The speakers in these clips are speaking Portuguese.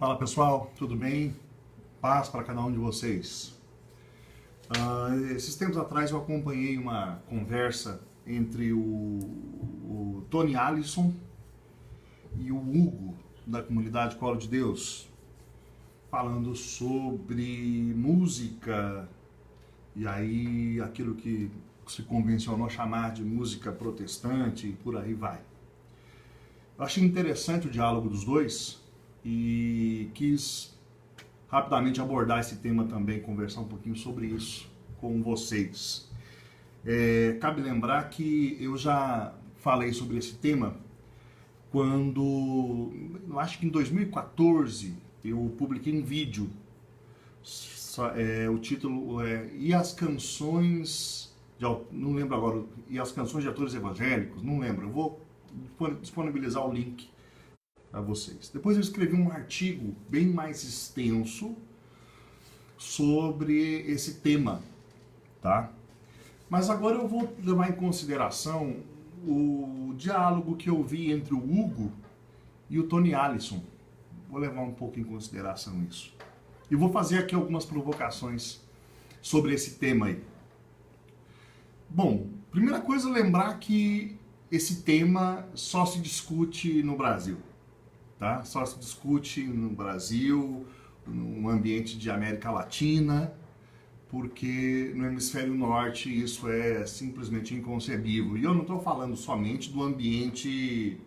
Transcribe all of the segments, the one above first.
Fala pessoal, tudo bem? Paz para cada um de vocês. Esses tempos atrás eu acompanhei uma conversa entre o Tony Allison e o Hugo, da comunidade Colo de Deus, falando sobre música e aí aquilo que se convencionou chamar de música protestante e por aí vai. Eu achei interessante o diálogo dos dois e quis rapidamente abordar esse tema também, conversar um pouquinho sobre isso com vocês. Cabe lembrar que eu já falei sobre esse tema quando, eu acho que em 2014, eu publiquei um vídeo. O título é E as canções, não lembro agora, E as canções de autores evangélicos, não lembro, eu vou disponibilizar o link para vocês. Depois eu escrevi um artigo bem mais extenso sobre esse tema, tá? Mas agora eu vou levar em consideração o diálogo que eu vi entre o Hugo e o Tony Allison. Vou levar um pouco em consideração isso. E vou fazer aqui algumas provocações sobre esse tema aí. Bom, primeira coisa, lembrar que esse tema só se discute no Brasil, tá? Só se discute no Brasil, no ambiente de América Latina, porque no hemisfério norte isso é simplesmente inconcebível. E eu não estou falando somente do ambiente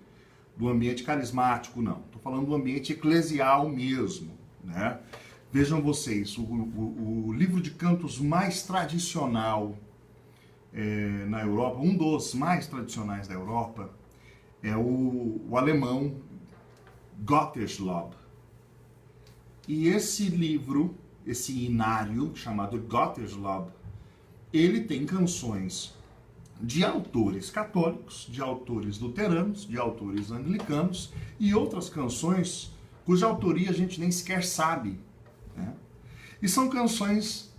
carismático, não. Estou falando do ambiente eclesial mesmo, né? Vejam vocês, o livro de cantos mais tradicional na Europa, um dos mais tradicionais da Europa, é o alemão Gotteslob. E esse livro, esse inário chamado Gotteslob, ele tem canções de autores católicos, de autores luteranos, de autores anglicanos e outras canções cuja autoria a gente nem sequer sabe, né? E são canções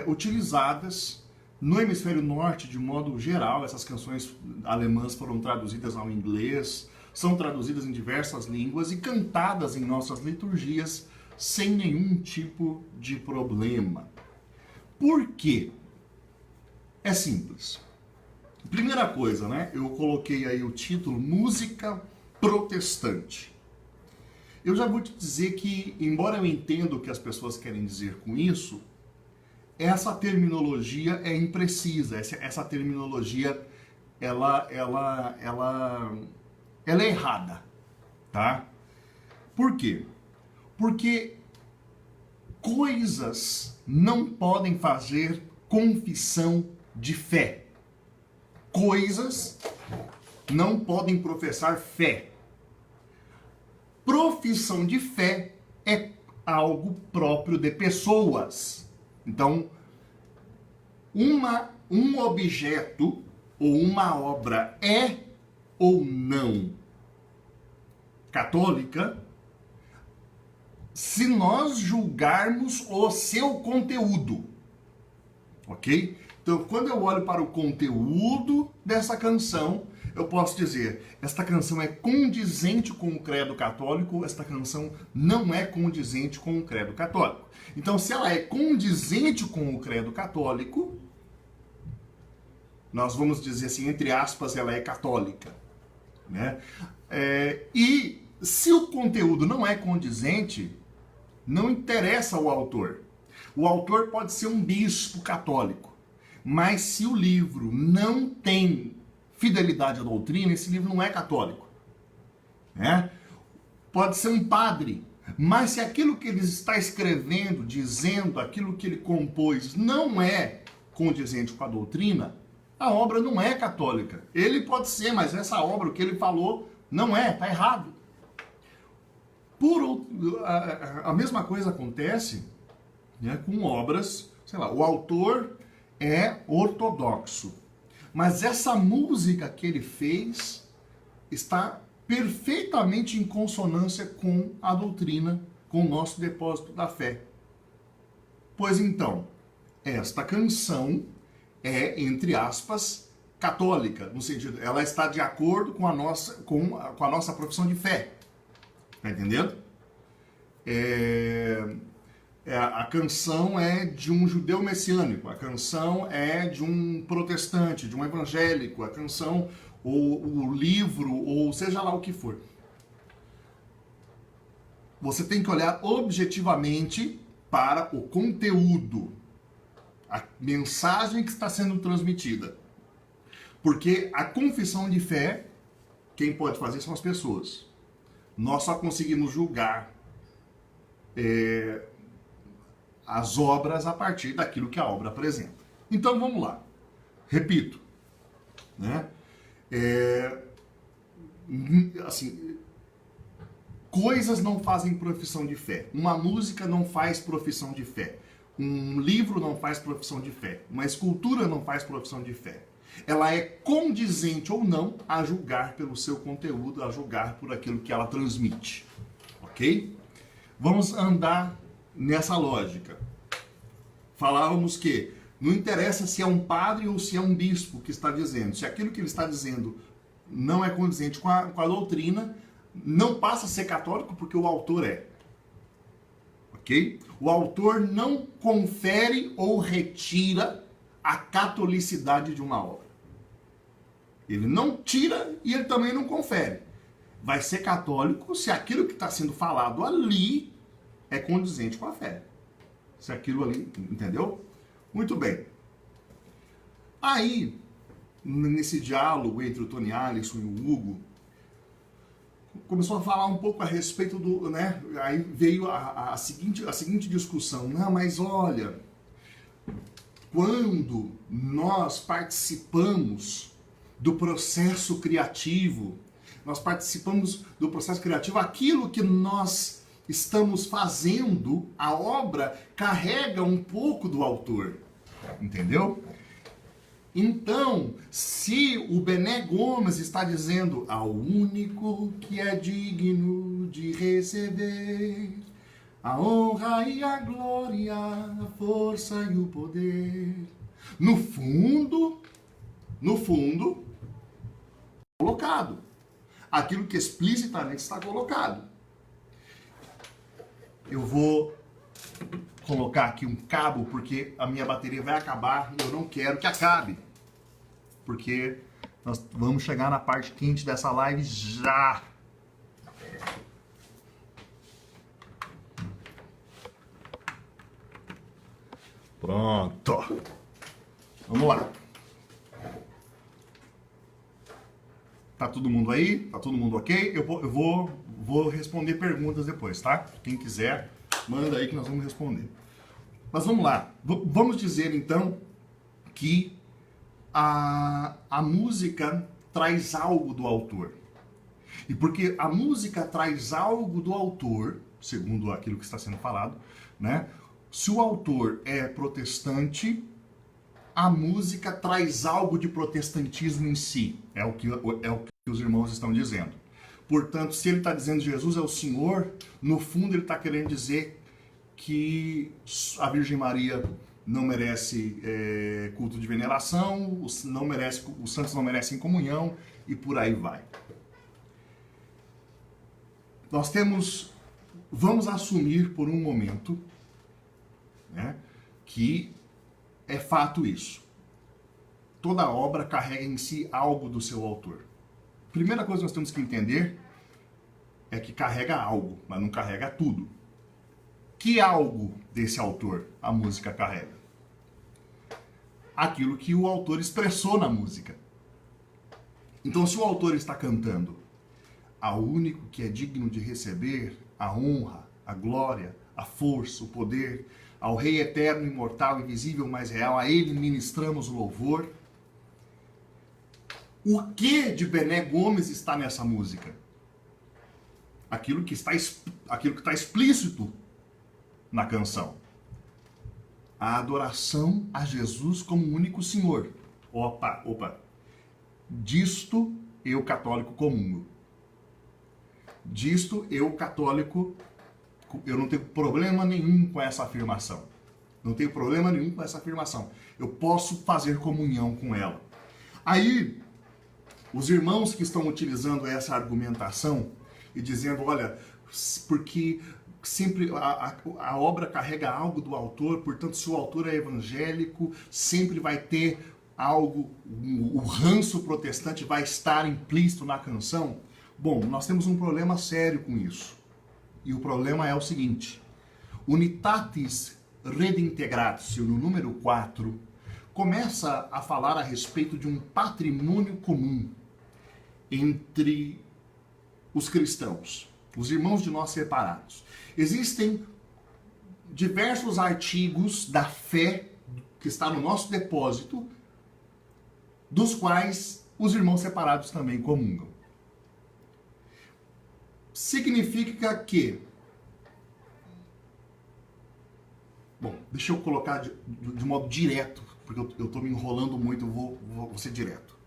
utilizadas no hemisfério norte de modo geral. Essas canções alemãs foram traduzidas ao inglês, são traduzidas em diversas línguas e cantadas em nossas liturgias sem nenhum tipo de problema. Por quê? É simples. Primeira coisa, né? Eu coloquei aí o título Música Protestante. Eu já vou te dizer que, embora eu entenda o que as pessoas querem dizer com isso, essa terminologia é imprecisa. Essa terminologia ela é errada, tá? Por quê? Porque coisas não podem fazer confissão de fé. Coisas não podem professar fé. Profissão de fé é algo próprio de pessoas. Então, um objeto ou uma obra é ou não católica se nós julgarmos o seu conteúdo, ok? Então, quando eu olho para o conteúdo dessa canção, eu posso dizer, esta canção é condizente com o credo católico, esta canção não é condizente com o credo católico. Então, se ela é condizente com o credo católico, nós vamos dizer assim, entre aspas, ela é católica, né? E se o conteúdo não é condizente, não interessa ao autor. O autor pode ser um bispo católico, mas se o livro não tem fidelidade à doutrina, esse livro não é católico, né? Pode ser um padre, mas se aquilo que ele está escrevendo, dizendo, aquilo que ele compôs não é condizente com a doutrina, a obra não é católica. Ele pode ser, mas essa obra, o que ele falou, não é, está errado. A mesma coisa acontece, né, com obras, sei lá, o autor é ortodoxo, mas essa música que ele fez está perfeitamente em consonância com a doutrina, com o nosso depósito da fé. Pois então, esta canção é, entre aspas, católica, no sentido, ela está de acordo com a nossa profissão de fé. Tá entendendo? A canção é de um judeu messiânico, a canção é de um protestante, de um evangélico, a canção, ou o livro, ou seja lá o que for. Você tem que olhar objetivamente para o conteúdo, a mensagem que está sendo transmitida. Porque a confissão de fé, quem pode fazer são as pessoas. Nós só conseguimos julgar as obras a partir daquilo que a obra apresenta. Então vamos lá. Repito, né? Assim, coisas não fazem profissão de fé. Uma música não faz profissão de fé. Um livro não faz profissão de fé. Uma escultura não faz profissão de fé. Ela é condizente ou não a julgar pelo seu conteúdo, a julgar por aquilo que ela transmite. Ok? Vamos andar nessa lógica. Falávamos que não interessa se é um padre ou se é um bispo que está dizendo. Se aquilo que ele está dizendo não é condizente com a doutrina, não passa a ser católico porque o autor é. Ok? O autor não confere ou retira a catolicidade de uma obra. Ele não tira e ele também não confere. Vai ser católico se aquilo que está sendo falado ali é condizente com a fé. Se aquilo ali, entendeu? Muito bem. Aí, nesse diálogo entre o Tony Allison e o Hugo, começou a falar um pouco a respeito do, né? Aí veio a seguinte discussão. Não, mas olha, quando nós participamos do processo criativo, aquilo que nós estamos fazendo, a obra carrega um pouco do autor, entendeu? Então, se o Bené Gomes está dizendo ao único que é digno de receber a honra e a glória, a força e o poder, no fundo, colocado. Aquilo que explicitamente está colocado. Eu vou colocar aqui um cabo porque a minha bateria vai acabar e eu não quero que acabe. Porque nós vamos chegar na parte quente dessa live já. Pronto. Vamos lá. Tá todo mundo aí? Tá todo mundo ok? Eu vou responder perguntas depois, tá? Quem quiser, manda aí que nós vamos responder. Mas vamos lá. Vamos dizer então que a música traz algo do autor. E porque a música traz algo do autor, segundo aquilo que está sendo falado, né? Se o autor é protestante, a música traz algo de protestantismo em si. É o que os irmãos estão dizendo. Portanto, se ele está dizendo Jesus é o Senhor, no fundo ele está querendo dizer que a Virgem Maria não merece culto de veneração, os santos não merecem comunhão e por aí vai. Vamos assumir por um momento, né, que é fato isso. Toda obra carrega em si algo do seu autor. Primeira coisa que nós temos que entender é que carrega algo, mas não carrega tudo. Que algo desse autor a música carrega? Aquilo que o autor expressou na música. Então, se o autor está cantando ao único que é digno de receber a honra, a glória, a força, o poder, ao Rei eterno, imortal, invisível, mas real, a ele ministramos o louvor. O que de Bené Gomes está nessa música? Aquilo que está explícito na canção. A adoração a Jesus como único Senhor. Opa. Disto eu, católico, comungo. Disto eu, católico, eu não tenho problema nenhum com essa afirmação. Não tenho problema nenhum com essa afirmação. Eu posso fazer comunhão com ela. Aí, os irmãos que estão utilizando essa argumentação e dizendo, olha, porque sempre a obra carrega algo do autor, portanto, se o autor é evangélico, sempre vai ter algo, o ranço protestante vai estar implícito na canção. Bom, nós temos um problema sério com isso. E o problema é o seguinte: Unitatis Redintegratio, no número 4, começa a falar a respeito de um patrimônio comum entre os cristãos, os irmãos de nós separados. Existem diversos artigos da fé que está no nosso depósito, dos quais os irmãos separados também comungam. Significa que... Bom, deixa eu colocar de modo direto, porque eu estou me enrolando muito, vou ser direto.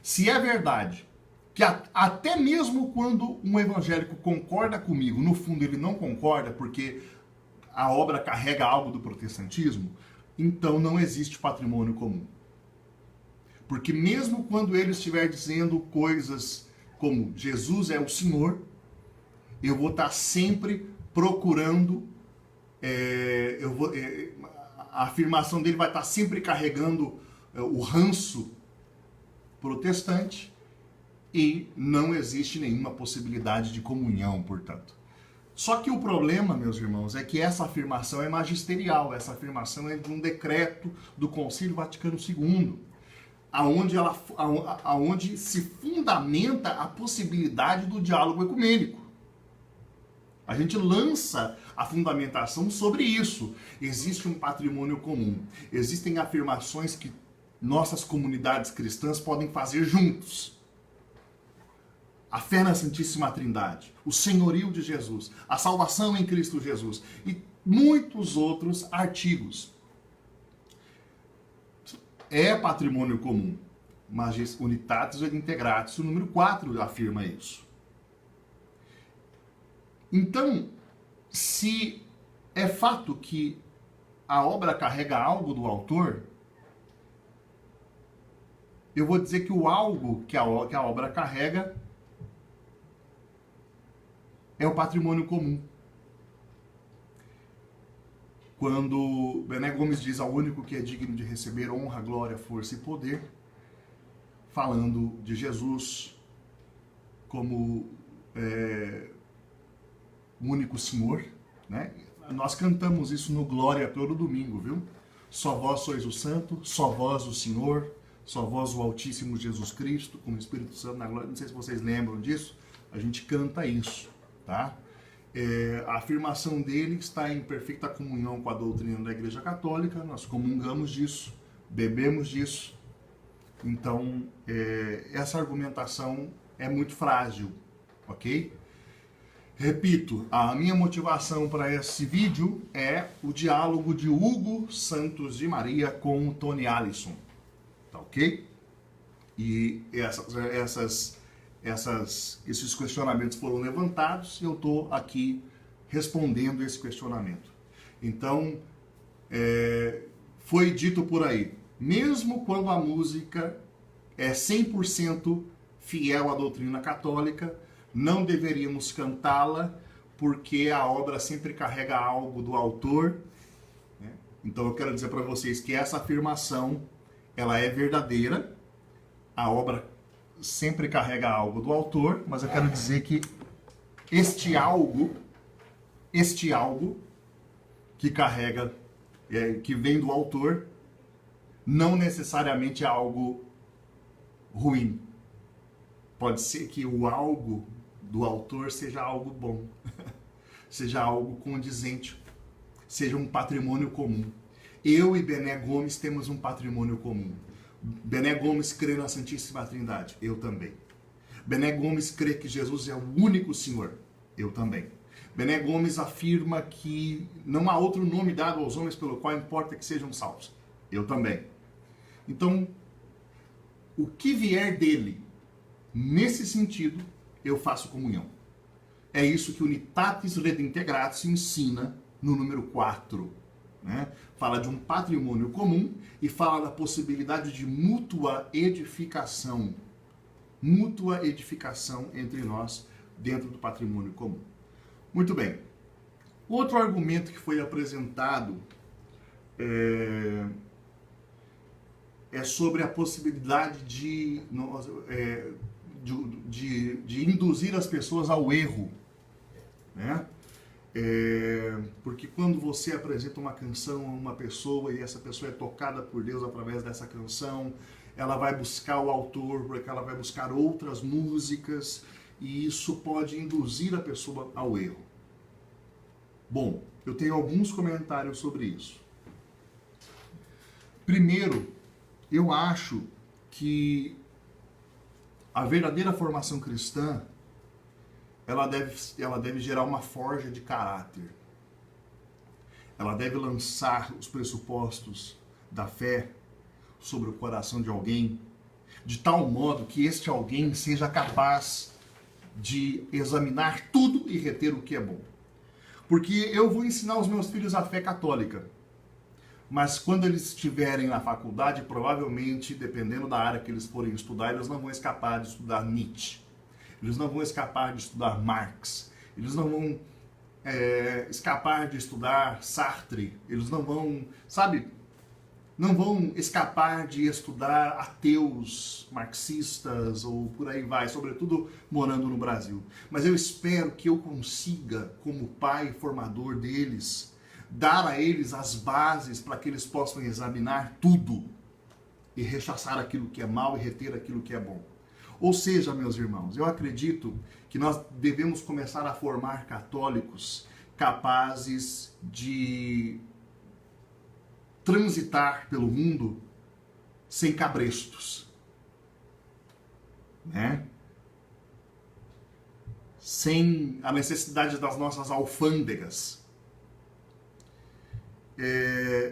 Se é verdade que até mesmo quando um evangélico concorda comigo, no fundo ele não concorda porque a obra carrega algo do protestantismo, então não existe patrimônio comum. Porque mesmo quando ele estiver dizendo coisas como Jesus é o Senhor, eu vou estar sempre procurando, a afirmação dele vai estar sempre carregando o ranço protestante, e não existe nenhuma possibilidade de comunhão, portanto. Só que o problema, meus irmãos, é que essa afirmação é magisterial, essa afirmação é de um decreto do Concílio Vaticano II, aonde se fundamenta a possibilidade do diálogo ecumênico. A gente lança a fundamentação sobre isso. Existe um patrimônio comum. Existem afirmações que nossas comunidades cristãs podem fazer juntos. A fé na Santíssima Trindade, o senhorio de Jesus, a salvação em Cristo Jesus e muitos outros artigos. É patrimônio comum. Magis Unitatis Redintegratio, o número 4 afirma isso. Então, se é fato que a obra carrega algo do autor, eu vou dizer que o algo que a obra carrega é o patrimônio comum. Quando Bené Gomes diz ao único que é digno de receber honra, glória, força e poder, falando de Jesus como o único Senhor, né? Nós cantamos isso no Glória todo domingo, viu? Só vós sois o Santo, só vós o Senhor, só vós o Altíssimo Jesus Cristo, com o Espírito Santo na glória. Não sei se vocês lembram disso, a gente canta isso, tá? A afirmação dele está em perfeita comunhão com a doutrina da Igreja Católica, nós comungamos disso, bebemos disso. Então, essa argumentação é muito frágil, ok? Repito, a minha motivação para esse vídeo é o diálogo de Hugo Santos de Maria com o Tony Allison, tá ok? E esses questionamentos foram levantados e eu estou aqui respondendo esse questionamento. Então, foi dito por aí, mesmo quando a música é 100% fiel à doutrina católica, não deveríamos cantá-la porque a obra sempre carrega algo do autor, né? Então eu quero dizer para vocês que essa afirmação ela é verdadeira, a obra sempre carrega algo do autor, mas eu quero dizer que este algo que carrega, que vem do autor, não necessariamente é algo ruim. Pode ser que o algo do autor seja algo bom, seja algo condizente, seja um patrimônio comum. Eu e Bené Gomes temos um patrimônio comum. Bené Gomes crê na Santíssima Trindade, eu também. Bené Gomes crê que Jesus é o único Senhor, eu também. Bené Gomes afirma que não há outro nome dado aos homens pelo qual importa que sejam salvos, eu também. Então, o que vier dele, nesse sentido, eu faço comunhão. É isso que Unitatis Redintegratio ensina no número 4. Né? Fala de um patrimônio comum e fala da possibilidade de mútua edificação. Mútua edificação entre nós dentro do patrimônio comum. Muito bem. Outro argumento que foi apresentado é sobre a possibilidade de induzir as pessoas ao erro, né? Porque quando você apresenta uma canção a uma pessoa e essa pessoa é tocada por Deus através dessa canção, ela vai buscar o autor, porque ela vai buscar outras músicas e isso pode induzir a pessoa ao erro. Bom, eu tenho alguns comentários sobre isso. Primeiro, eu acho que a verdadeira formação cristã ela deve gerar uma forja de caráter. Ela deve lançar os pressupostos da fé sobre o coração de alguém, de tal modo que este alguém seja capaz de examinar tudo e reter o que é bom. Porque eu vou ensinar os meus filhos a fé católica, mas quando eles estiverem na faculdade, provavelmente, dependendo da área que eles forem estudar, eles não vão escapar de estudar Nietzsche. Eles não vão escapar de estudar Marx. Eles não vão escapar de estudar Sartre. Eles não vão, não vão escapar de estudar ateus, marxistas ou por aí vai, sobretudo morando no Brasil. Mas eu espero que eu consiga, como pai formador deles, dar a eles as bases para que eles possam examinar tudo e rechaçar aquilo que é mal e reter aquilo que é bom. Ou seja, meus irmãos, eu acredito que nós devemos começar a formar católicos capazes de transitar pelo mundo sem cabrestos, né? Sem a necessidade das nossas alfândegas.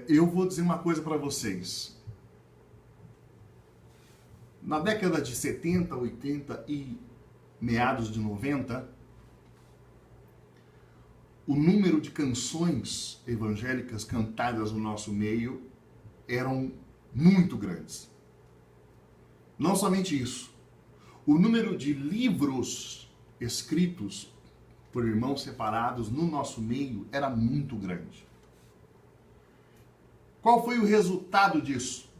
Eu vou dizer uma coisa para vocês. Na década de 70, 80 e meados de 90, o número de canções evangélicas cantadas no nosso meio eram muito grandes. Não somente isso, o número de livros escritos por irmãos separados no nosso meio era muito grande. Qual foi o resultado disso?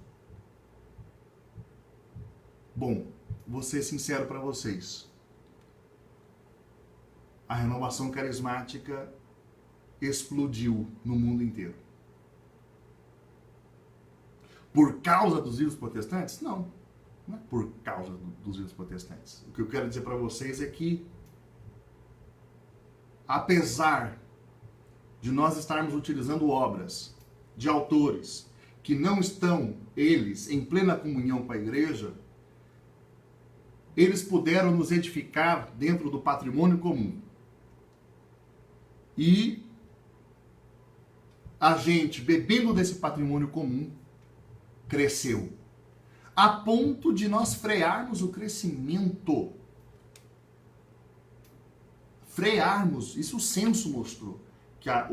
Bom, vou ser sincero para vocês. A renovação carismática explodiu no mundo inteiro. Por causa dos livros protestantes? Não, não é por causa dos livros protestantes. O que eu quero dizer para vocês é que, apesar de nós estarmos utilizando obras de autores que não estão, eles, em plena comunhão com a igreja, eles puderam nos edificar dentro do patrimônio comum. E a gente, bebendo desse patrimônio comum, cresceu. A ponto de nós frearmos o crescimento. Frearmos, isso o censo mostrou, que a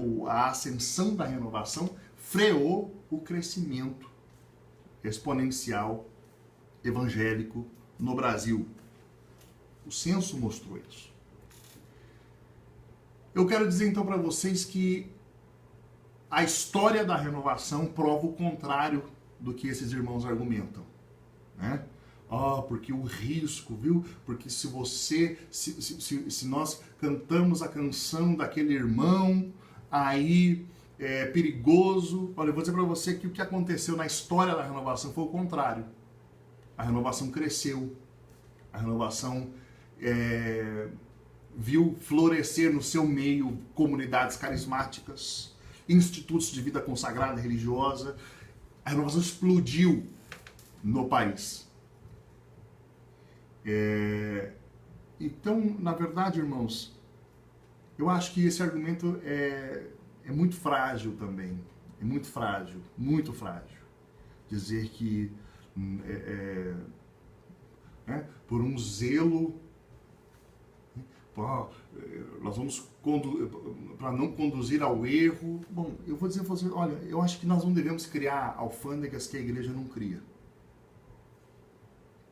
ascensão da renovação freou o crescimento exponencial evangélico no Brasil. O censo mostrou isso. Eu quero dizer então para vocês que a história da renovação prova o contrário do que esses irmãos argumentam, né? Porque o risco, viu? Porque se nós cantamos a canção daquele irmão, aí é perigoso. Olha, eu vou dizer para você que o que aconteceu na história da renovação foi o contrário. A renovação cresceu, a renovação viu florescer no seu meio comunidades carismáticas, institutos de vida consagrada religiosa. A renovação explodiu no país. Então, na verdade, irmãos, eu acho que esse argumento é muito frágil também. É muito frágil, muito frágil. Dizer que por um zelo, nós vamos para não conduzir ao erro. Bom, eu vou dizer para você, olha, eu acho que nós não devemos criar alfândegas que a igreja não cria.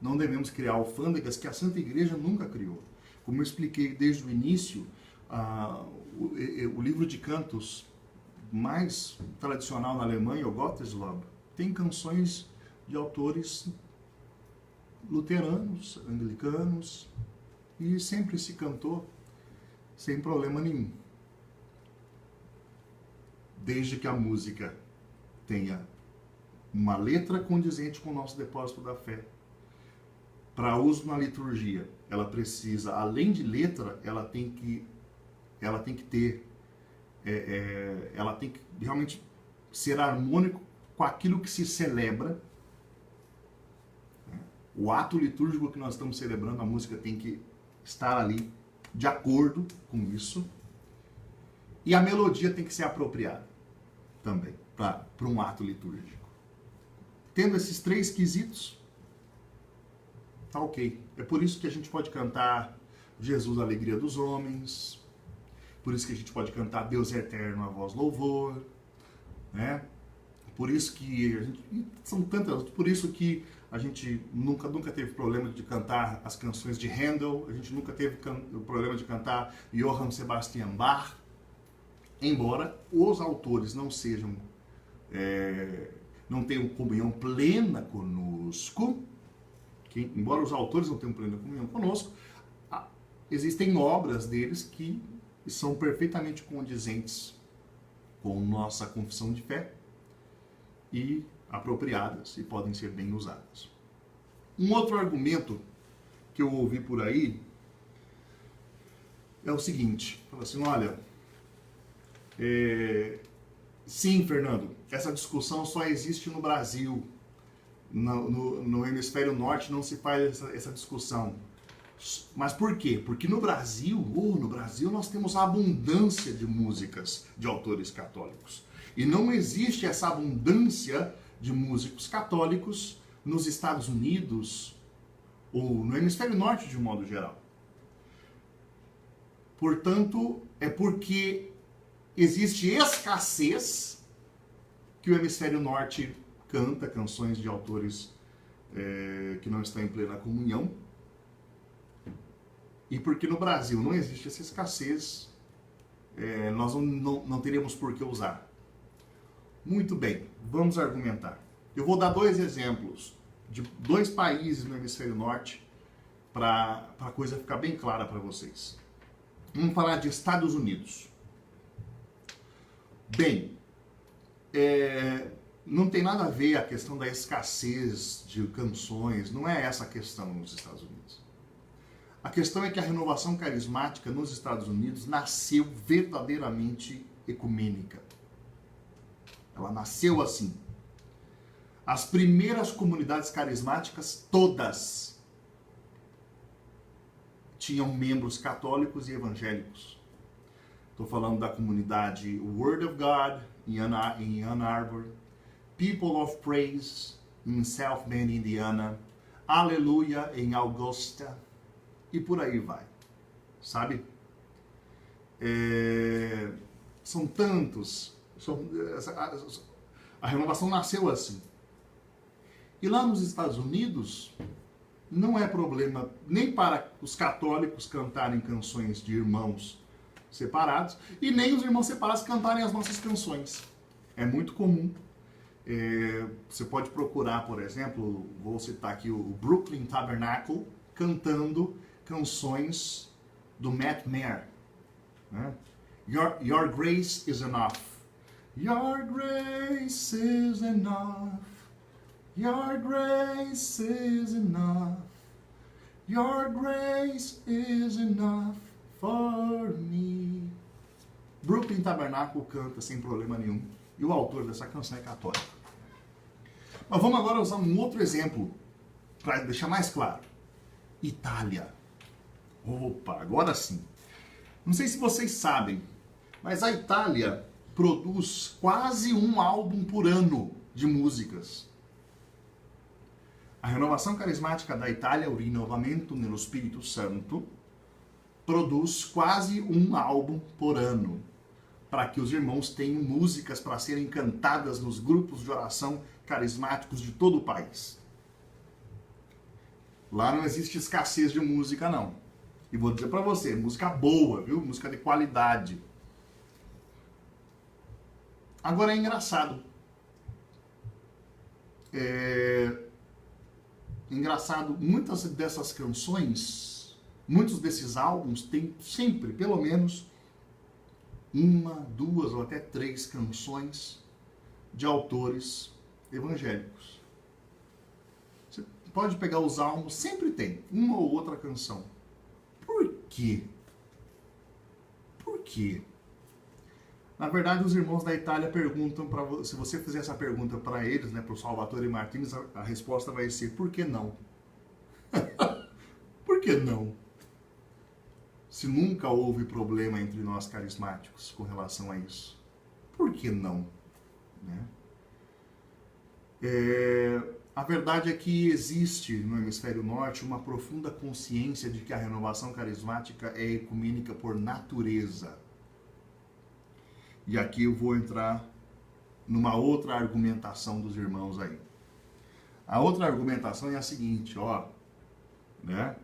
Não devemos criar alfândegas que a Santa Igreja nunca criou. Como eu expliquei desde o início, o livro de cantos mais tradicional na Alemanha, o Gotteslob, tem canções de autores luteranos, anglicanos, e sempre se cantou sem problema nenhum. Desde que a música tenha uma letra condizente com o nosso depósito da fé. Para uso na liturgia, ela precisa, além de letra, ela tem que ter, ela tem que realmente ser harmônico com aquilo que se celebra. O ato litúrgico que nós estamos celebrando, a música tem que estar ali de acordo com isso. E a melodia tem que ser apropriada também para um ato litúrgico. Tendo esses 3 quesitos, tá ok. É por isso que a gente pode cantar Jesus, a alegria dos homens. Por isso que a gente pode cantar Deus é eterno, a voz louvor, né? Por isso que a gente, são tantas, por isso que a gente nunca teve problema de cantar as canções de Handel, a gente nunca teve problema de cantar Johann Sebastian Bach, embora os autores não sejam, não tenham comunhão plena conosco, embora os autores não tenham plena comunhão conosco, existem obras deles que são perfeitamente condizentes com nossa confissão de fé e apropriadas e podem ser bem usadas. Um outro argumento que eu ouvi por aí é o seguinte, fala assim, olha, sim, Fernando, essa discussão só existe no Brasil, no hemisfério norte não se faz essa discussão. Mas por quê? Porque no Brasil nós temos a abundância de músicas de autores católicos. E não existe essa abundância de músicos católicos nos Estados Unidos ou no hemisfério norte de um modo geral. Portanto, é porque existe escassez que o hemisfério norte canta canções de autores que não estão em plena comunhão. E porque no Brasil não existe essa escassez, nós não teríamos por que usar. Muito bem, vamos argumentar. Eu vou dar 2 exemplos de 2 países no hemisfério norte para a coisa ficar bem clara para vocês. Vamos falar de Estados Unidos. Bem, não tem nada a ver a questão da escassez de canções, não é essa a questão nos Estados Unidos. A questão é que a renovação carismática nos Estados Unidos nasceu verdadeiramente ecumênica. Ela nasceu assim. As primeiras comunidades carismáticas, todas, tinham membros católicos e evangélicos. Estou falando da comunidade Word of God, em Ann Arbor, People of Praise, em South Bend, Indiana, Aleluia, em Augusta, e por aí vai, sabe? São tantos. A renovação nasceu assim. E lá nos Estados Unidos, não é problema nem para os católicos cantarem canções de irmãos separados, e nem os irmãos separados cantarem as nossas canções. É muito comum. Você pode procurar, por exemplo, vou citar aqui o Brooklyn Tabernacle, cantando canções do Matt Maher. Né? Your grace is enough. Your grace is enough. Your grace is enough. Your grace is enough for me. Brooklyn Tabernacle canta sem problema nenhum. E o autor dessa canção é católico. Mas vamos agora usar um outro exemplo para deixar mais claro. Itália. Opa, agora sim. Não sei se vocês sabem, mas a Itália produz quase um álbum por ano de músicas. A renovação carismática da Itália, o Rinnovamento nello Spirito Santo, produz quase um álbum por ano, para que os irmãos tenham músicas para serem cantadas nos grupos de oração carismáticos de todo o país. Lá não existe escassez de música, não. E vou dizer para você, música boa, viu? Música de qualidade. Agora é engraçado. Engraçado, muitas dessas canções, muitos desses álbuns têm sempre, pelo menos, uma, duas ou até três canções de autores evangélicos. Você pode pegar os álbuns, sempre tem uma ou outra canção. Por quê? Por quê? Na verdade, os irmãos da Itália perguntam para você, se você fizer essa pergunta para eles, né, para o Salvatore Martins, a resposta vai ser: por que não? Por que não? Se nunca houve problema entre nós carismáticos com relação a isso, por que não? Né? A verdade é que existe no hemisfério norte uma profunda consciência de que a renovação carismática é ecumênica por natureza. E aqui eu vou entrar numa outra argumentação dos irmãos aí. A outra argumentação é a seguinte, ó, né?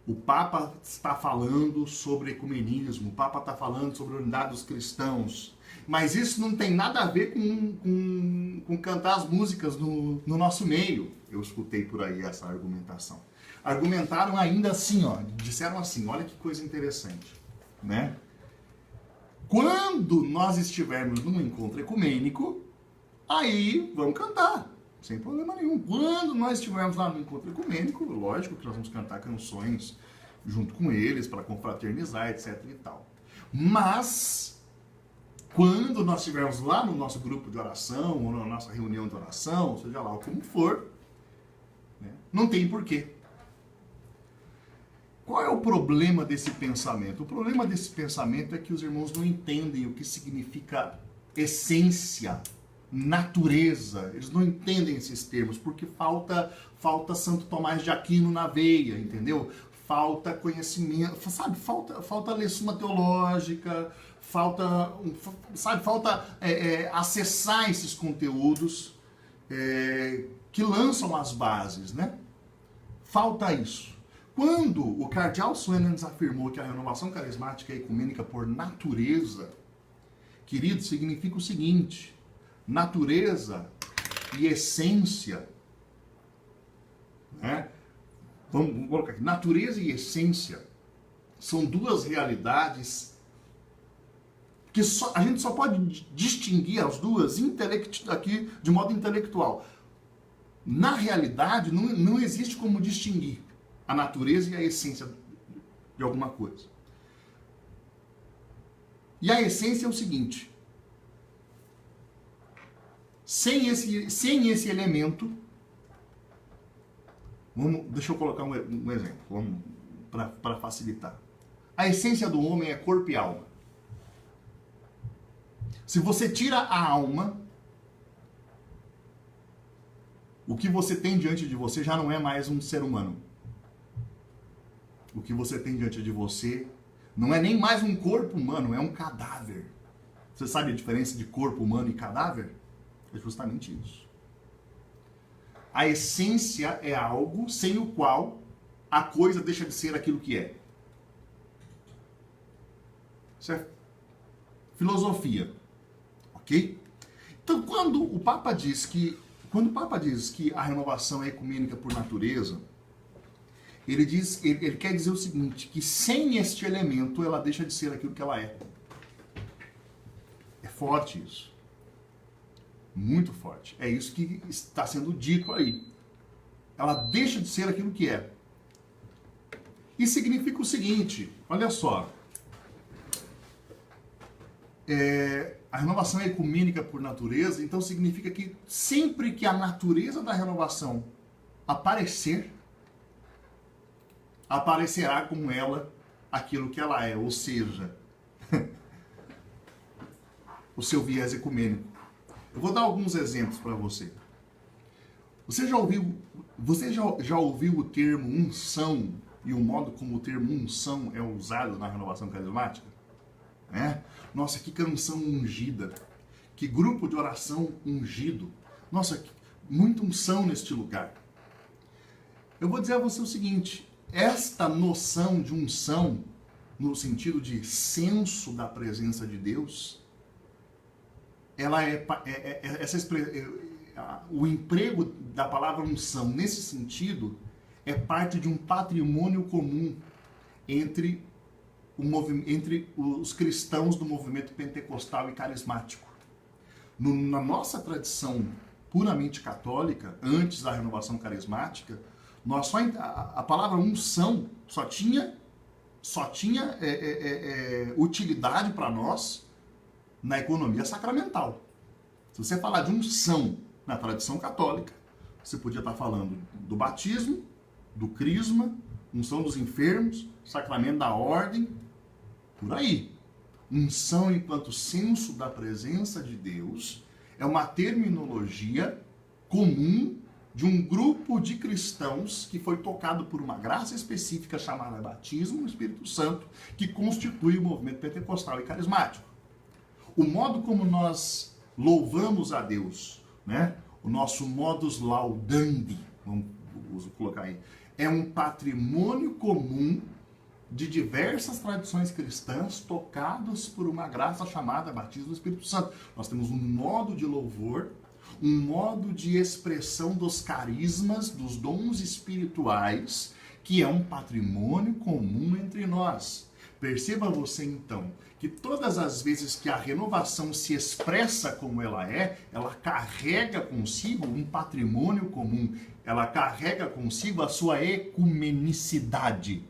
O Papa está falando sobre ecumenismo, o Papa está falando sobre a unidade dos cristãos, mas isso não tem nada a ver com cantar as músicas no nosso meio. Eu escutei por aí essa argumentação. Argumentaram ainda assim, ó, disseram assim, olha que coisa interessante, né? Quando nós estivermos num encontro ecumênico, aí vamos cantar, sem problema nenhum. Quando nós estivermos lá no encontro ecumênico, lógico que nós vamos cantar canções junto com eles, para confraternizar, etc e tal. Mas, quando nós estivermos lá no nosso grupo de oração, ou na nossa reunião de oração, seja lá como for, né, não tem porquê. Qual é o problema desse pensamento? O problema desse pensamento é que os irmãos não entendem o que significa essência, natureza. Eles não entendem esses termos, porque falta Santo Tomás de Aquino na veia, entendeu? Falta conhecimento, sabe? Falta ler Suma Teológica, falta acessar esses conteúdos que lançam as bases, né? Falta isso. Quando o cardeal Suenens afirmou que a renovação carismática é ecumênica por natureza, querido, significa o seguinte: natureza e essência, né? Vamos colocar aqui, natureza e essência são duas realidades que a gente só pode distinguir as duas aqui de modo intelectual. Na realidade, não existe como distinguir a natureza e a essência de alguma coisa. E a essência é o seguinte: sem esse elemento, deixa eu colocar um exemplo, para facilitar. A essência do homem é corpo e alma. Se você tira a alma, o que você tem diante de você já não é mais um ser humano. O que você tem diante de você não é nem mais um corpo humano, é um cadáver. Você sabe a diferença de corpo humano e cadáver? É justamente isso. A essência é algo sem o qual a coisa deixa de ser aquilo que é. Isso é filosofia. Ok? Então, quando o Papa diz que a renovação é ecumênica por natureza, ele quer dizer o seguinte, que sem este elemento ela deixa de ser aquilo que ela é. É forte isso. Muito forte. É isso que está sendo dito aí. Ela deixa de ser aquilo que é. E significa o seguinte, olha só. A renovação é ecumênica por natureza, então significa que sempre que a natureza da renovação aparecerá com ela aquilo que ela é, ou seja, o seu viés ecumênico. Eu vou dar alguns exemplos para você. Você já ouviu o termo unção e o modo como o termo unção é usado na renovação carismática? Nossa, que canção ungida, que grupo de oração ungido. Nossa, muita unção neste lugar. Eu vou dizer a você o seguinte, esta noção de unção, no sentido de senso da presença de Deus, ela o emprego da palavra unção nesse sentido é parte de um patrimônio comum entre os cristãos do movimento pentecostal e carismático. Na nossa tradição puramente católica, antes da renovação carismática, a palavra unção só tinha utilidade para nós na economia sacramental. Se você falar de unção na tradição católica, você podia estar falando do batismo, do crisma, unção dos enfermos, sacramento da ordem, por aí. Unção enquanto senso da presença de Deus é uma terminologia comum de um grupo de cristãos que foi tocado por uma graça específica chamada batismo no Espírito Santo, que constitui o movimento pentecostal e carismático. O modo como nós louvamos a Deus, né? O nosso modus laudandi, vamos colocar aí, é um patrimônio comum de diversas tradições cristãs tocadas por uma graça chamada batismo no Espírito Santo. Nós temos um modo de louvor, um modo de expressão dos carismas, dos dons espirituais, que é um patrimônio comum entre nós. Perceba você então que todas as vezes que a renovação se expressa como ela carrega consigo um patrimônio comum, ela carrega consigo a sua ecumenicidade.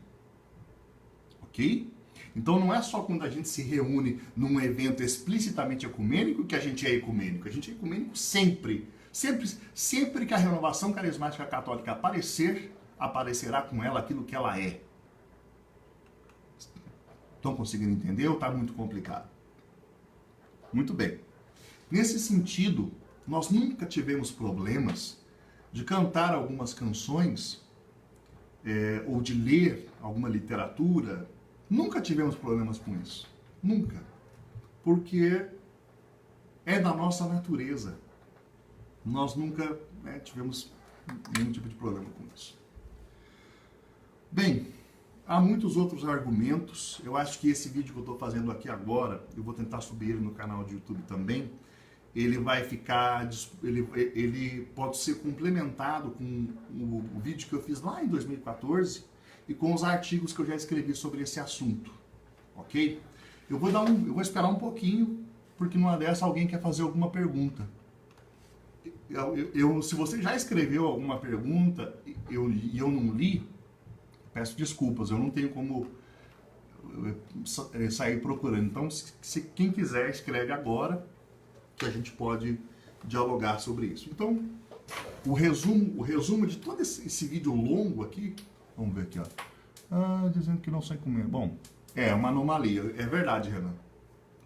Ok? Então não é só quando a gente se reúne num evento explicitamente ecumênico que a gente é ecumênico. A gente é ecumênico sempre. Sempre que a renovação carismática católica aparecerá com ela aquilo que ela é. Estão conseguindo entender ou está muito complicado? Muito bem. Nesse sentido, nós nunca tivemos problemas de cantar algumas canções ou de ler alguma literatura. Nunca tivemos problemas com isso. Nunca. Porque é da nossa natureza. Nós nunca tivemos nenhum tipo de problema com isso. Bem, há muitos outros argumentos. Eu acho que esse vídeo que eu estou fazendo aqui agora, eu vou tentar subir ele no canal de YouTube também. Ele vai ficar, ele pode ser complementado com o vídeo que eu fiz lá em 2014 e com os artigos que eu já escrevi sobre esse assunto, ok? Eu vou esperar um pouquinho, porque numa dessa alguém quer fazer alguma pergunta. Se você já escreveu alguma pergunta e eu não li, peço desculpas, eu não tenho como sair procurando. Então, quem quiser, escreve agora, que a gente pode dialogar sobre isso. Então, o resumo de todo esse vídeo longo aqui, vamos ver aqui, ó. Dizendo que não sei comer. Bom, é uma anomalia, é verdade, Renan.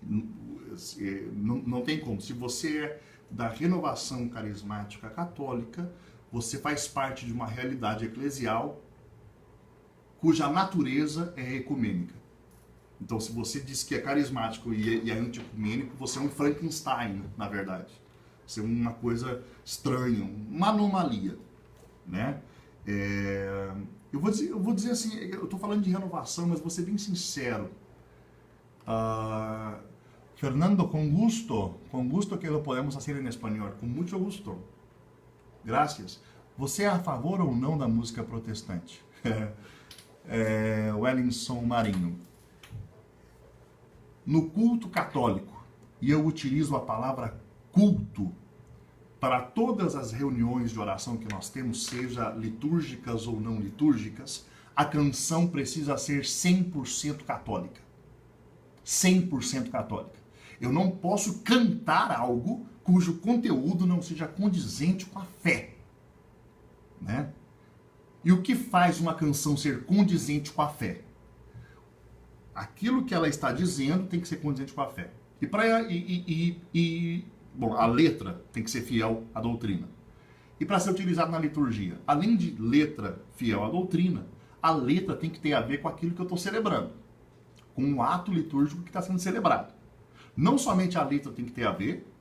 Não tem como. Se você é da renovação carismática católica, você faz parte de uma realidade eclesial cuja natureza é ecumênica. Então, se você diz que é carismático e é anti-ecumênico, você é um Frankenstein, na verdade. Você é uma coisa estranha, uma anomalia, né? Eu vou dizer assim, eu estou falando de renovação, mas vou ser bem sincero. Fernando, com gusto que lo podemos fazer em espanhol, com muito gusto. Graças. Você é a favor ou não da música protestante? Wellington Marinho. No culto católico, e eu utilizo a palavra culto para todas as reuniões de oração que nós temos, seja litúrgicas ou não litúrgicas, a canção precisa ser 100% católica. 100% católica. Eu não posso cantar algo cujo conteúdo não seja condizente com a fé, né? E o que faz uma canção ser condizente com a fé? Aquilo que ela está dizendo tem que ser condizente com a fé. Bom, a letra tem que ser fiel à doutrina. E para ser utilizado na liturgia, além de letra fiel à doutrina, a letra tem que ter a ver com aquilo que eu estou celebrando, com o ato litúrgico que está sendo celebrado. Não somente a letra tem que ter a ver,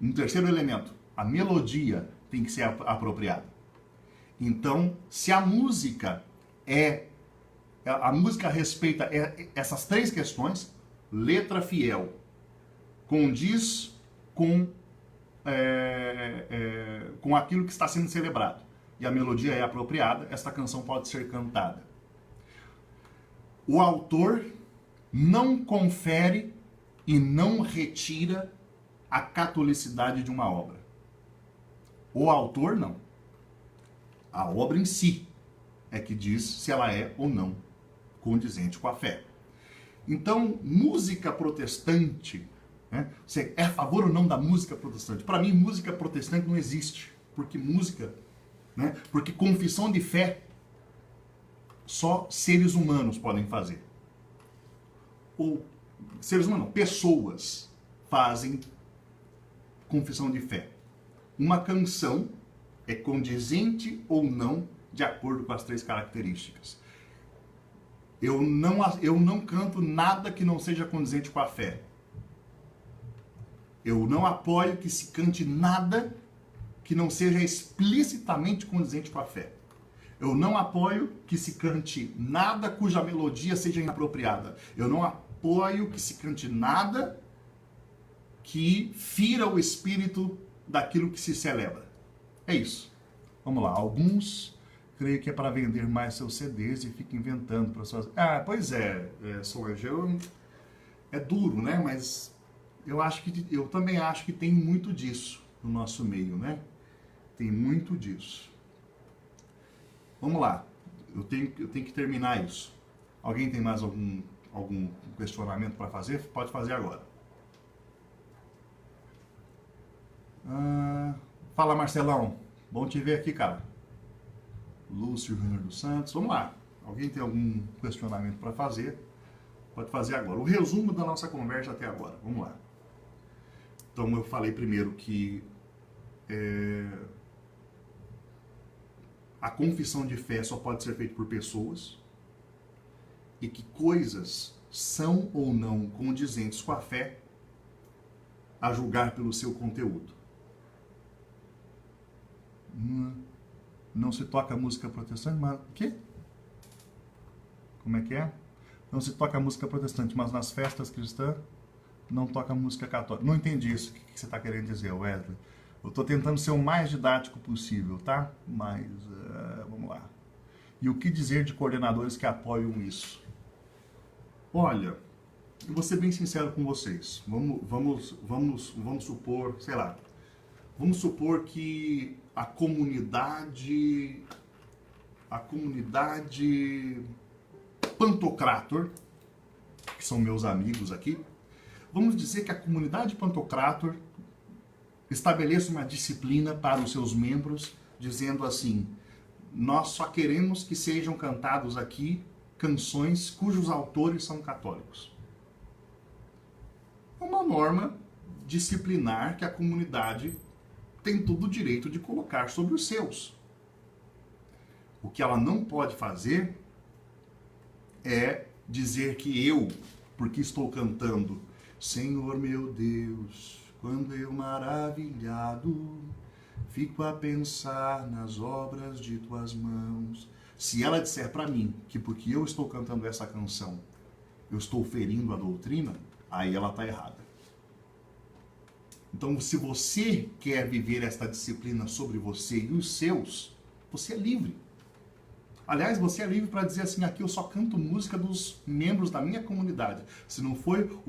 um terceiro elemento, a melodia tem que ser apropriada. Então, se a música a música respeita essas três questões: letra fiel, condiz com aquilo que está sendo celebrado, e a melodia é apropriada, esta canção pode ser cantada. O autor não confere e não retira a catolicidade de uma obra. O autor não. A obra em si é que diz se ela é ou não condizente com a fé. Então, música protestante, né? Você é a favor ou não da música protestante? Para mim, música protestante não existe. Porque música, né? Porque confissão de fé só seres humanos podem fazer. Ou seres humanos não, pessoas fazem confissão de fé. Uma canção é condizente ou não de acordo com as três características. Eu não canto nada que não seja condizente com a fé. Eu não apoio que se cante nada que não seja explicitamente condizente com a fé. Eu não apoio que se cante nada cuja melodia seja inapropriada. Eu não apoio que se cante nada que fira o espírito daquilo que se celebra. É isso. Vamos lá. Alguns creio que é para vender mais seus CDs e fica inventando para suas... Ah, pois Solange, é duro, né? Mas eu também acho que tem muito disso no nosso meio, né? Tem muito disso. Vamos lá. Eu tenho que terminar isso. Alguém tem mais algum questionamento para fazer? Pode fazer agora. Fala, Marcelão. Bom te ver aqui, cara. Lúcio Júnior dos Santos. Vamos lá. Alguém tem algum questionamento para fazer? Pode fazer agora. O resumo da nossa conversa até agora. Vamos lá. Então, eu falei primeiro que a confissão de fé só pode ser feita por pessoas e que coisas são ou não condizentes com a fé a julgar pelo seu conteúdo. Não se toca música protestante, mas... O quê? Como é que é? Não se toca música protestante, mas nas festas cristãs não toca música católica. Não entendi isso. O que você está querendo dizer, Wesley? Eu estou tentando ser o mais didático possível, tá? Mas, vamos lá. E o que dizer de coordenadores que apoiam isso? Olha, eu vou ser bem sincero com vocês. Vamos supor, sei lá, vamos supor que a comunidade Pantocrator, que são meus amigos aqui, vamos dizer que a comunidade Pantocrator estabeleça uma disciplina para os seus membros, dizendo assim: nós só queremos que sejam cantados aqui canções cujos autores são católicos. É uma norma disciplinar que a comunidade tem todo o direito de colocar sobre os seus. O que ela não pode fazer é dizer que eu, porque estou cantando Senhor meu Deus, quando eu maravilhado fico a pensar nas obras de tuas mãos. Se ela disser para mim que porque eu estou cantando essa canção eu estou ferindo a doutrina, aí ela está errada. Então, se você quer viver esta disciplina sobre você e os seus, você é livre. Aliás, você é livre para dizer assim: aqui eu só canto música dos membros da minha comunidade. Se não for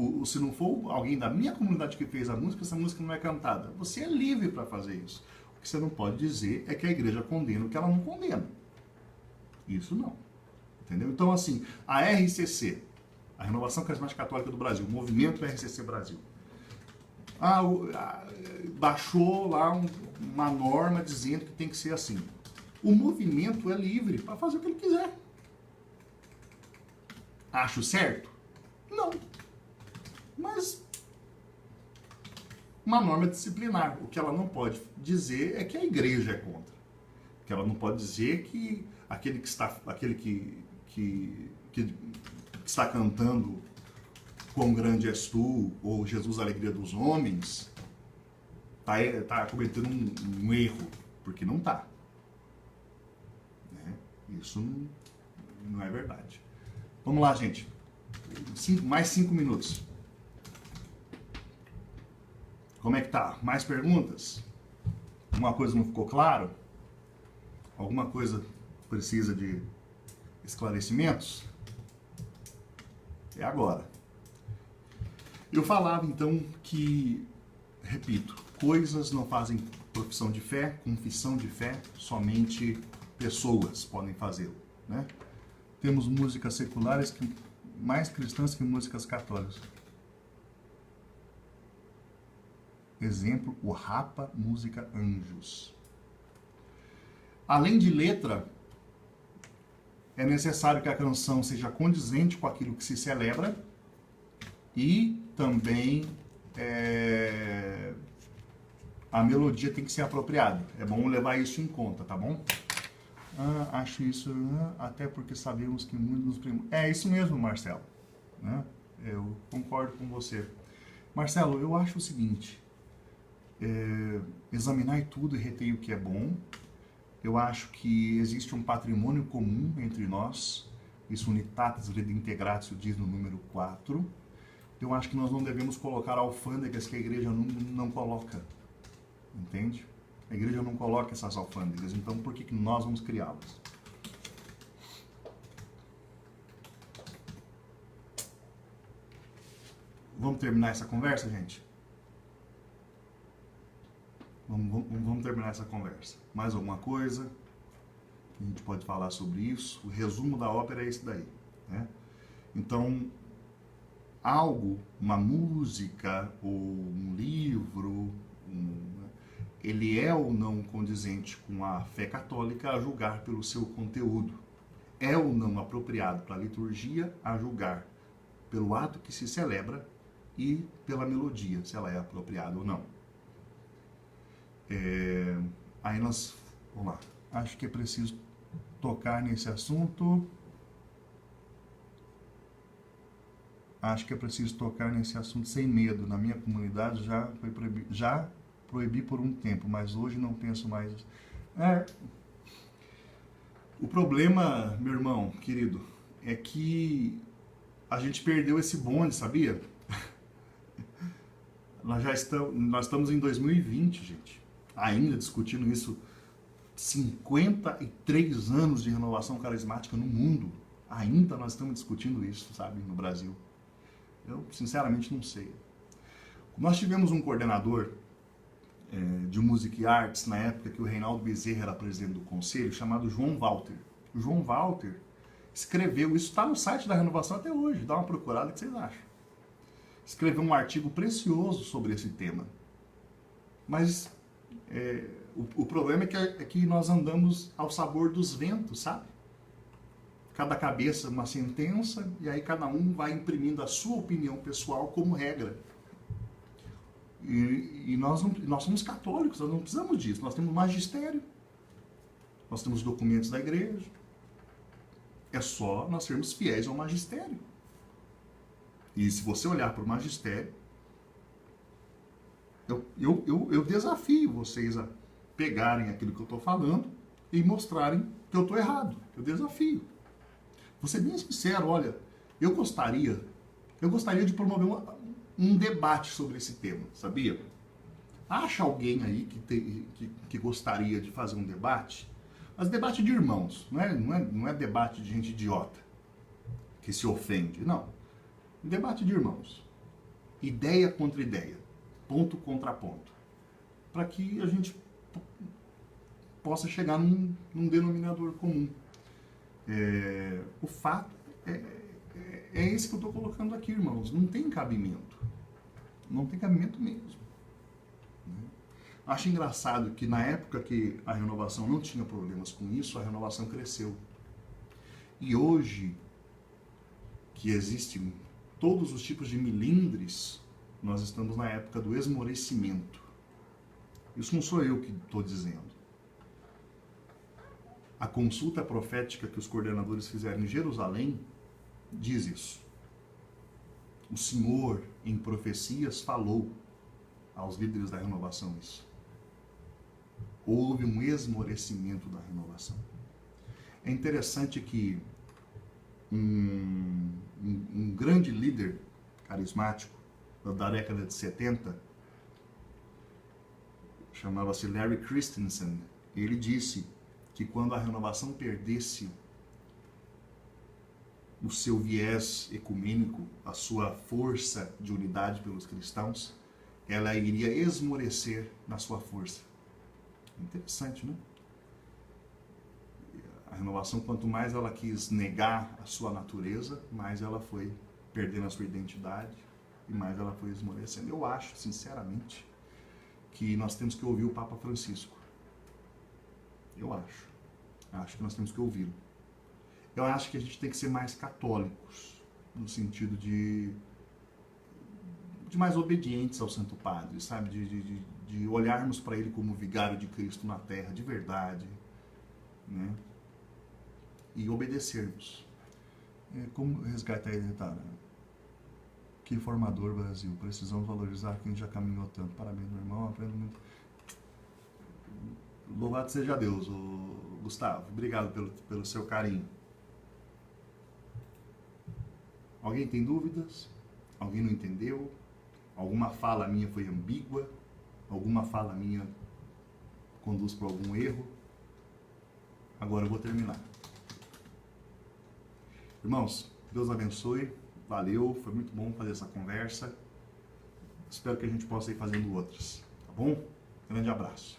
alguém da minha comunidade que fez a música, essa música não é cantada. Você é livre para fazer isso. O que você não pode dizer é que a igreja condena o que ela não condena. Isso não. Entendeu? Então, assim, a RCC, a Renovação Carismática Católica do Brasil, o movimento RCC Brasil, baixou lá uma norma dizendo que tem que ser assim. O movimento é livre para fazer o que ele quiser. Acho certo? Não. Mas uma norma disciplinar. O que ela não pode dizer é que a igreja é contra. O que ela não pode dizer é que aquele que está cantando Quão Grande És Tu, ou Jesus, a Alegria dos Homens, está cometendo um erro, porque não está. Isso Não é verdade. Vamos lá, gente. Mais 5 minutos. Como é que tá? Mais perguntas? Alguma coisa não ficou claro? Alguma coisa precisa de esclarecimentos? É agora. Eu falava então que, repito, coisas não fazem profissão de fé, confissão de fé, somente pessoas podem fazê-lo, né? Temos músicas seculares mais cristãs que músicas católicas. Exemplo, o Rapa Música Anjos. Além de letra, é necessário que a canção seja condizente com aquilo que se celebra e também a melodia tem que ser apropriada. É bom levar isso em conta, tá bom? Acho isso, até porque sabemos que muitos nos... É isso mesmo, Marcelo. Né? Eu concordo com você. Marcelo, eu acho o seguinte, examinar tudo e reter o que é bom. Eu acho que existe um patrimônio comum entre nós, isso Unitatis Redintegratio diz no número 4. Eu acho que nós não devemos colocar alfândegas que a igreja não coloca, entende? A igreja não coloca essas alfândegas, então por que nós vamos criá-las? Vamos terminar essa conversa, gente? Vamos terminar essa conversa. Mais alguma coisa? A gente pode falar sobre isso. O resumo da ópera é esse daí, né? Então, algo, uma música ou um livro, ele é ou não condizente com a fé católica a julgar pelo seu conteúdo. É ou não apropriado para a liturgia a julgar pelo ato que se celebra e pela melodia, se ela é apropriada ou não. Aí nós, vamos lá, acho que é preciso tocar nesse assunto. Acho que é preciso tocar nesse assunto sem medo. Na minha comunidade já foi proibido, já proibi por um tempo, mas hoje não penso mais. O problema, meu irmão querido, é que a gente perdeu esse bonde, sabia? Nós estamos em 2020, gente. Ainda discutindo isso, 53 anos de renovação carismática no mundo. Ainda nós estamos discutindo isso, sabe, no Brasil. Eu, sinceramente, não sei. Nós tivemos um coordenador de Music e Arts, na época que o Reinaldo Bezerra era presidente do conselho, chamado João Walter. O João Walter escreveu, isso está no site da Renovação até hoje, dá uma procurada, o que vocês acham? Escreveu um artigo precioso sobre esse tema. Mas o problema é que nós andamos ao sabor dos ventos, sabe? Cada cabeça uma sentença, e aí cada um vai imprimindo a sua opinião pessoal como regra. E nós somos católicos, nós não precisamos disso. Nós temos magistério, nós temos documentos da igreja. É só nós sermos fiéis ao magistério. E se você olhar para o magistério, eu desafio vocês a pegarem aquilo que eu estou falando e mostrarem que eu estou errado. Eu desafio. Vou ser bem sincero, olha, eu gostaria de promover um debate sobre esse tema, sabia? Acha alguém aí que gostaria de fazer um debate? Mas debate de irmãos, não é debate de gente idiota, que se ofende, não. Debate de irmãos. Ideia contra ideia, ponto contra ponto. Para que a gente possa chegar num denominador comum. O fato é esse que eu estou colocando aqui, irmãos. Não tem cabimento. Não tem cabimento mesmo. Acho engraçado que na época que a renovação não tinha problemas com isso, a renovação cresceu. E hoje, que existem todos os tipos de milindres, nós estamos na época do esmorecimento. Isso não sou eu que estou dizendo. A consulta profética que os coordenadores fizeram em Jerusalém diz isso. O Senhor, em profecias, falou aos líderes da renovação isso. Houve um esmorecimento da renovação. É interessante que um grande líder carismático da década de 70, chamava-se Larry Christensen. Ele disse que quando a renovação perdesse o seu viés ecumênico, a sua força de unidade pelos cristãos, ela iria esmorecer na sua força. Interessante, né? A renovação, quanto mais ela quis negar a sua natureza, mais ela foi perdendo a sua identidade e mais ela foi esmorecendo. Eu acho, sinceramente, que nós temos que ouvir o Papa Francisco. Eu acho. Acho que nós temos que ouvi-lo. Eu acho que a gente tem que ser mais católicos, no sentido de mais obedientes ao Santo Padre, sabe? De olharmos para ele como vigário de Cristo na Terra, de verdade, né? E obedecermos. Como resgatar a identidade? Que formador, Brasil. Precisamos valorizar quem já caminhou tanto. Parabéns, meu irmão. Aprendo muito. Louvado seja Deus, Gustavo. Obrigado pelo seu carinho. Alguém tem dúvidas? Alguém não entendeu? Alguma fala minha foi ambígua? Alguma fala minha conduz para algum erro? Agora eu vou terminar. Irmãos, Deus abençoe. Valeu, foi muito bom fazer essa conversa. Espero que a gente possa ir fazendo outras, tá bom? Grande abraço.